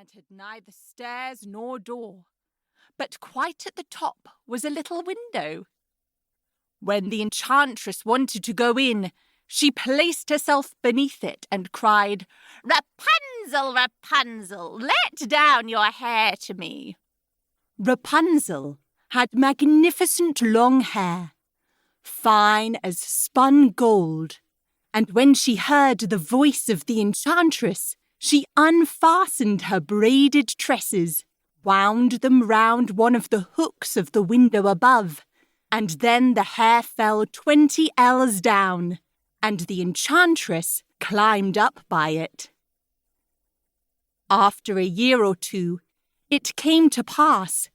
and had neither stairs nor door, but quite at the top was a little window. When the enchantress wanted to go in, she placed herself beneath it and cried, "Rapunzel, Rapunzel, let down your hair to me." Rapunzel had magnificent long hair, fine as spun gold, and when she heard the voice of the enchantress, she unfastened her braided tresses, wound them round one of the hooks of the window above, and then the hair fell 20 ells down, and the enchantress climbed up by it. After a year or two, it came to pass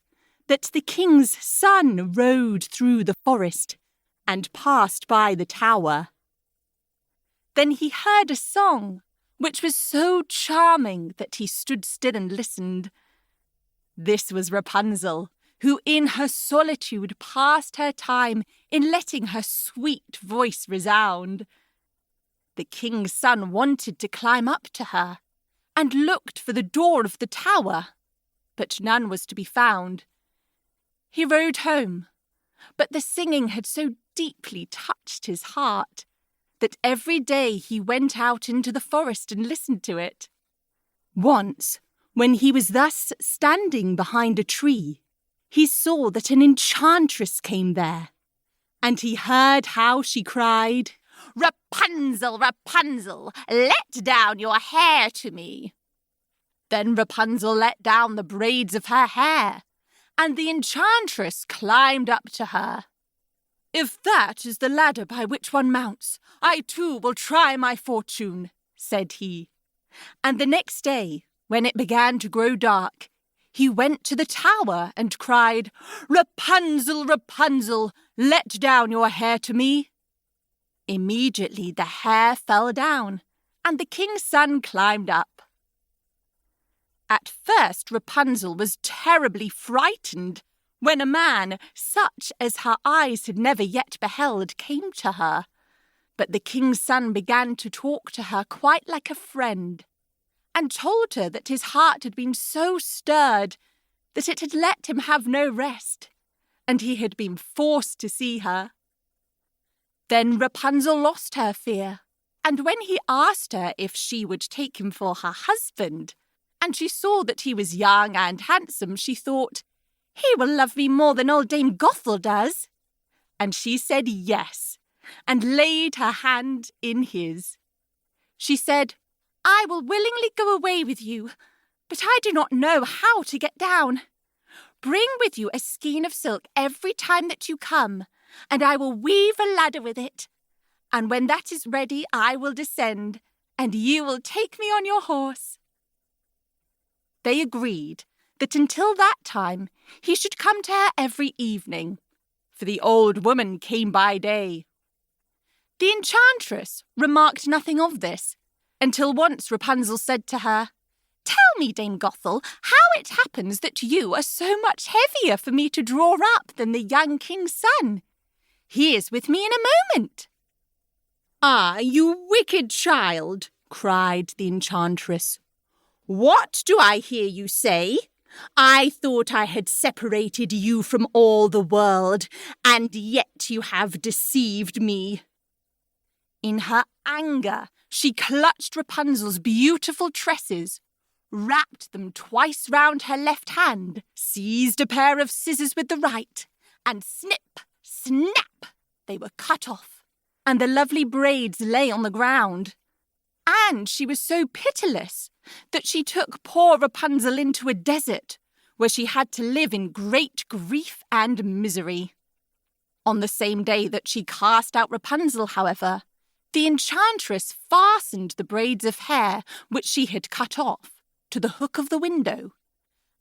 that the king's son rode through the forest and passed by the tower. Then he heard a song which was so charming that he stood still and listened. This was Rapunzel, who in her solitude passed her time in letting her sweet voice resound. The king's son wanted to climb up to her, and looked for the door of the tower, but none was to be found. He rode home, but the singing had so deeply touched his heart that every day he went out into the forest and listened to it. Once, when he was thus standing behind a tree, he saw that an enchantress came there, and he heard how she cried, "Rapunzel, Rapunzel, let down your hair to me." Then Rapunzel let down the braids of her hair, and the enchantress climbed up to her. "If that is the ladder by which one mounts, I too will try my fortune," said he. And the next day, when it began to grow dark, he went to the tower and cried, "Rapunzel, Rapunzel, let down your hair to me." Immediately the hair fell down, and the king's son climbed up. At first Rapunzel was terribly frightened when a man, such as her eyes had never yet beheld, came to her. But the king's son began to talk to her quite like a friend, and told her that his heart had been so stirred that it had let him have no rest, and he had been forced to see her. Then Rapunzel lost her fear, and when he asked her if she would take him for her husband, and she saw that he was young and handsome, she thought, "He will love me more than old Dame Gothel does." And she said yes, and laid her hand in his. She said, "I will willingly go away with you, but I do not know how to get down. Bring with you a skein of silk every time that you come, and I will weave a ladder with it. And when that is ready, I will descend, and you will take me on your horse." They agreed that until that time he should come to her every evening, for the old woman came by day. The enchantress remarked nothing of this, until once Rapunzel said to her, "Tell me, Dame Gothel, how it happens that you are so much heavier for me to draw up than the young king's son. He is with me in a moment." "Ah, you wicked child," cried the enchantress. "What do I hear you say? I thought I had separated you from all the world, and yet you have deceived me." In her anger, she clutched Rapunzel's beautiful tresses, wrapped them twice round her left hand, seized a pair of scissors with the right, and snip, snap, they were cut off, and the lovely braids lay on the ground. And she was so pitiless that she took poor Rapunzel into a desert, where she had to live in great grief and misery. On the same day that she cast out Rapunzel, however, the enchantress fastened the braids of hair which she had cut off to the hook of the window.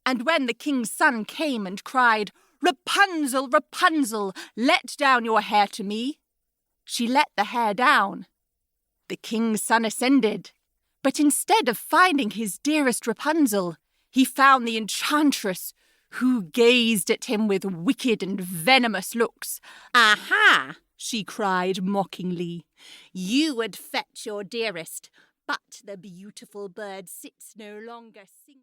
And when the king's son came and cried, "Rapunzel, Rapunzel, let down your hair to me," she let the hair down. The king's son ascended, but instead of finding his dearest Rapunzel, he found the enchantress, who gazed at him with wicked and venomous looks. "Aha!" she cried mockingly. "You would fetch your dearest, but the beautiful bird sits no longer singing."